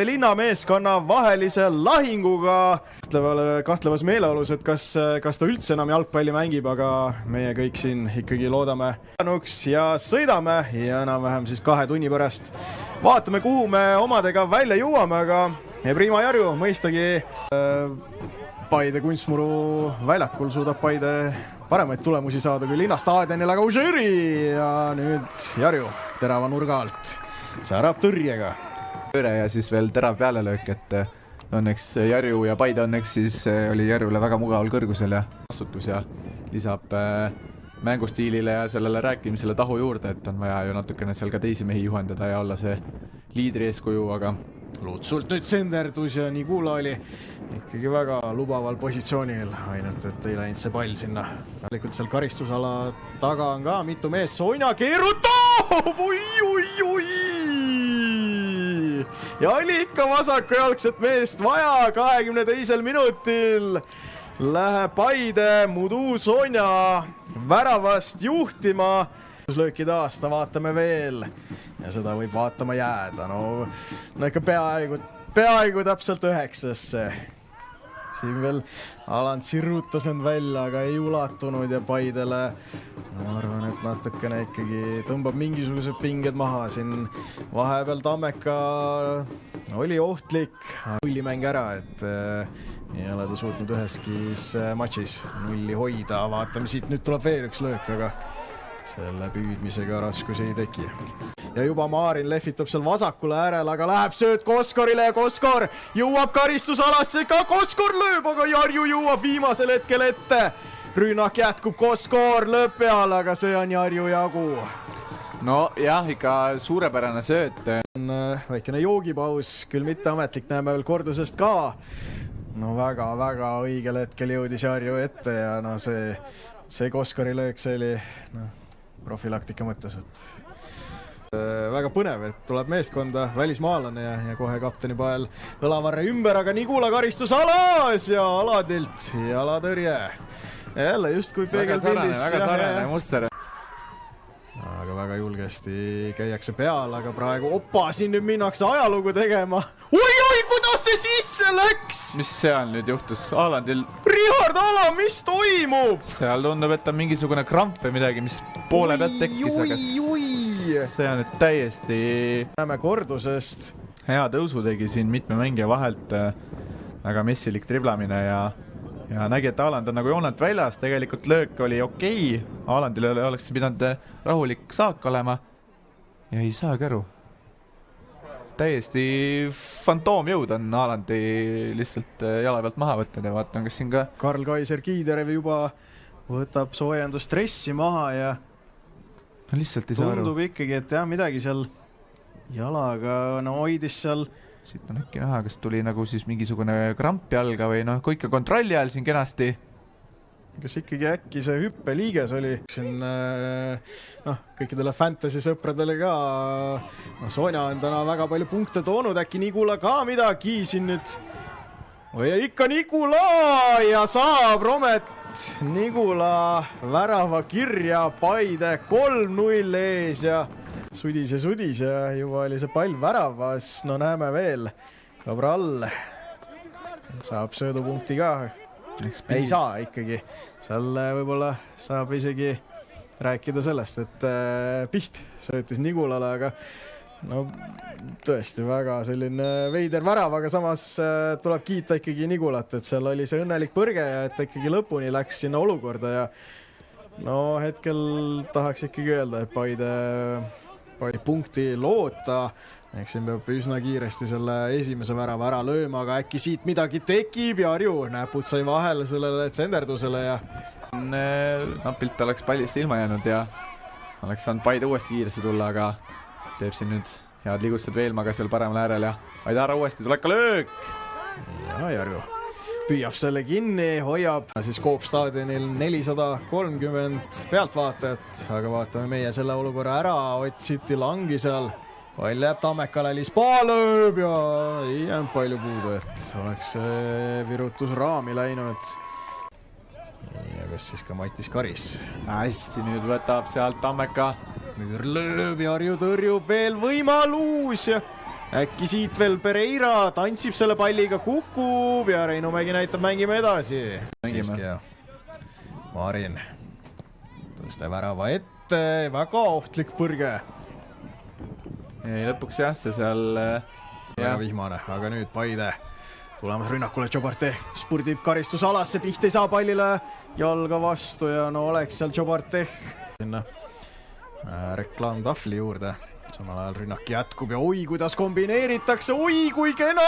Paide linnameeskonna vahelise lahinguga. Kahtlevas meeleolus, et kas ta üldse enam jalgpalli mängib, aga meie kõik siin ikkagi loodame ja sõidame ja enam-vähem siis 2 tunni pärast vaatame, kuhu me omadega välja jõuame, aga Prima Jarju mõistagi Paide kunstmuru väljakul suudab Paide paremaid tulemusi saada kui linnastaadionil, aga Užõri ja nüüd Jarju terava nurga alt särab tõrjega. Ja siis veel terav pealelöök, et õnneks Jarju ja Paide õnneks siis oli Jarjule väga mugaval kõrgusel ja vastutus ja lisab mängustiilile ja sellele rääkimisele tahu juurde, et on vaja ju natukene seal ka teisi mehi juhendada ja olla see liidri eeskuju, aga Lutsult nüüd senderdus ja Nigula oli ikkagi väga lubaval positsioonil, ainult et ei läinud see pall sinna. Tegelikult seal karistusala taga on ka mitu mees, Sonja keerutab! Oi! Ja oli ikka vasakujalgset meest vaja 22. minutil. Läheb Paide Mudu Sonja väravast juhtima. Lööki taasta vaatame veel ja seda võib vaatama jääda. No ikka peaaegu täpselt 9. Siin veel Aland sirutas end välja, aga ei ulatunud ja Paidele ma arvan, et natukene ikkagi tõmbab mingisugused pinged maha. Siin vahepeal Tammeka oli ohtlik, nullimäng ära, et ei ole ta suutnud üheski matšis nulli hoida. Vaatame, siit nüüd tuleb veel üks löök, aga selle püüdmisega raskusi ei teki. Ja juba Maarin lehvitab seal vasakule äärel, aga läheb sööt Koskorile ja Koskor jõuab karistusalasse, ka Koskor lööb, aga Jarju jõuab viimasel hetkel ette. Rünnak jätkub, Koskor lööb peale, aga see on Jarju jagu. No jah, ikka suurepärane sööt. Väikene joogipaus, küll mitte ametlik, näeme veel kordusest ka. No väga õigel hetkel jõudis Jarju ette ja no see Koskori löök, see oli profilaktika mõttes, et väga põnev, et tuleb meeskonda välismaalane ja kohe kapteni pael õlavarre ümber, aga Nigula karistus alas ja Aladilt jalatõrje. Jälle just kui peegelpildis. Väga sarnane muster. Aga väga julgesti käiakse peal, aga praegu siin nüüd minnakse ajalugu tegema. Oi, kuidas see sisse läks? Mis seal nüüd juhtus Alandil? Richard Alam, mis toimub? Seal tundub, et on mingisugune kramp või midagi, mis poole pealt tekkis, aga see on nüüd täiesti näeme kordusest. Hea tõusu tegi siin mitme mängija vahelt, väga messilik triblamine ja nägi, et Aland on nagu joonelt väljas, tegelikult löök oli okei. Alandil oleks pidanud rahulik saak olema ja ei saagi aru. Täiesti fantoomjõud on Alandi lihtsalt jala pealt maha võtnud ja vaatan, kas siin ka Karl Kaiser Kiiderev juba võtab soojendustressi maha ja lihtsalt ei saa aru. Tundub ikkagi, et jah, midagi seal jalaga hoidis seal. Siit on äkki näha, kas tuli nagu siis mingisugune kramp jalga või kui ikka kontrolli ajal siin kenasti. Kas ikkagi äkki see hüppeliiges oli siin kõikidele fantasy sõpradele ka. Sonja on täna väga palju punkte toonud, äkki Nigula ka midagi siin nüüd. Või ikka Nigula ja saab Romet Nigula värava kirja, Paide 3-0 ees ja sudis ja juba oli see pall väravas. No näeme veel, Cabral saab söödupunkti ka. Ei saa ikkagi. Seal võib-olla saab isegi rääkida sellest, et Piht söötis Nigulale, aga no tõesti väga selline veider värav, aga samas tuleb kiita ikkagi Nigulat, et seal oli see õnnelik põrge ja et ikkagi lõpuni läks sinna olukorda ja no hetkel tahaks ikkagi öelda, et Paide punkti loota. Eks siin peab üsna kiiresti selle esimese värava ära lööma, aga äkki siit midagi tekib. Jarju näpud sai vahele sellele tsenderdusele ja napilt oleks pallist ilma jäänud ja oleks saanud Paide uuesti kiiresti tulla, aga teeb siin nüüd head liigustused Veelmaga seal paremal äärel ja Aidara uuesti tuleb ka löök. Ja Jarju püüab selle kinni, hoiab siis Coop staadionil 430 pealtvaatajat, aga vaatame meie selle olukorra ära. Ott City langi seal. Pall jääb Tammekale, Lispa lööb ja ei jäänud palju puudu, et oleks virutus raami läinud. Ja kas siis ka Mattis Karis? Hästi, nüüd võtab sealt Tammeka. Müür lööb, Jarju tõrjub veel võimalus ja äkki siit veel Pereira tantsib selle palliga, kukub ja Reinu Mägi näitab, mängime edasi. Siiski jah. Marin tõste värava ette, väga ohtlik põrge. Ei, lõpuks jah, see seal... Väga vihmane, aga nüüd Paide tulemas rünnakule, Jobarteh spurdib karistusalasse, Piht ei saa pallile jalga vastu ja no oleks seal Jobarteh sinna reklaamtahvli juurde. Samal ajal rünnak jätkub ja oi, kuidas kombineeritakse, oi kui kena!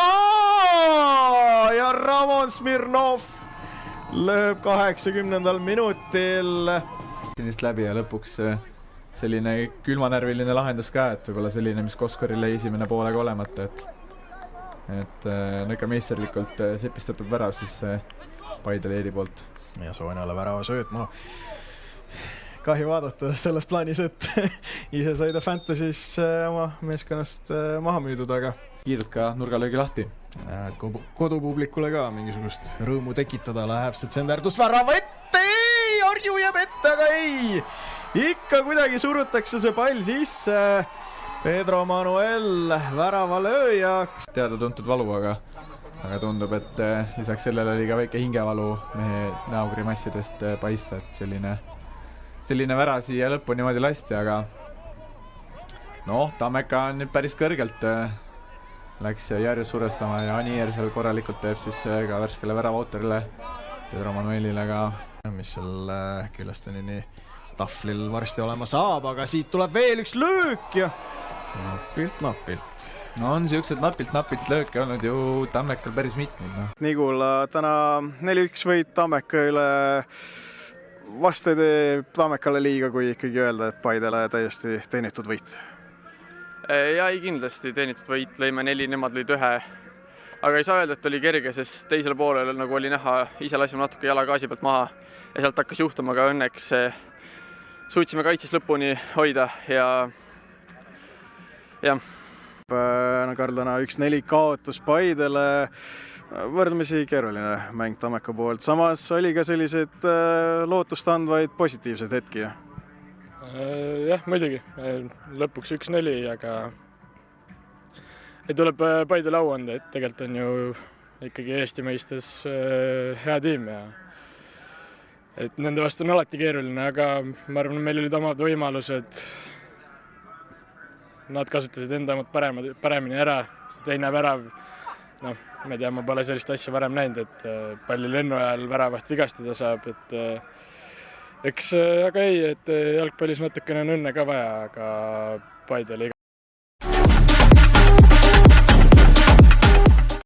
Ja Ramon Smirnov lööb 80. minutil. Sinist läbi ja lõpuks selline külmanärviline lahendus ka, et võib-olla selline, mis Koskorile esimene poolega olemata, et no ikka meisterlikult sepistatud värav siis Paide leedi poolt. Ja Soonjale värava sööt, no kahju vaadata selles plaanis, et ise sai ta Fantasy's oma meeskonnast maha müüdud, aga kiirelt ka nurgalöögi lahti. Et kodupublikule ka mingisugust rõõmu tekitada, läheb see tsenderdus värava ette, ei, Arju jääb ette, aga ei! Ikka kuidagi surutakse see pall sisse. Pedro Manuel väravalööjaks. Teada-tuntud valu, aga tundub, et lisaks sellele oli ka väike hingevalu mehe näogrimassidest paista, et selline vära siia lõppu niimoodi lasti, aga Tammeka on nüüd päris kõrgelt läks järjest survestama ja Anier seal korralikult teeb siis ka värskele väravautorile Pedro Manuelile ka. Mis seal Külastenini tahvlil varsti olema saab, aga siit tuleb veel üks löök ja napilt. No on siuksed napilt lööke olnud ju Tammekal päris mitmed. No. Nigula täna 4-1 võit Tammeka üle. Vast ei tee Tammekale liiga, kui ikkagi öelda, et Paidele täiesti teenitud võit. Ja ei kindlasti teenitud võit, lõime 4, nemad lõid 1. Aga ei saa öelda, et oli kerge, sest teisele poolele nagu oli näha, ise lasime natuke jala gaasi pealt maha ja sealt hakkas juhtuma, aga õnneks suutsime kaitses lõpuni hoida ja jah. Karl täna 1-4 kaotus Paidele, võrdlemisi keeruline mäng Tammeka poolt. Samas oli ka sellised lootust andvaid positiivseid hetki. Jah, muidugi. Lõpuks 1-4, aga ei tuleb Paidele au anda, et tegelikult on ju ikkagi Eesti meistes hea tiim ja et nende vastu on alati keeruline, aga ma arvan, meil olid omad võimalused. Nad kasutasid enda omad paremini ära. Teine värav, me teame, ma pole sellist asja varem näinud, et palli lennu ajal väravat vigastada saab, et eks aga ei, et jalgpallis natukene on õnne ka vaja, aga Paidele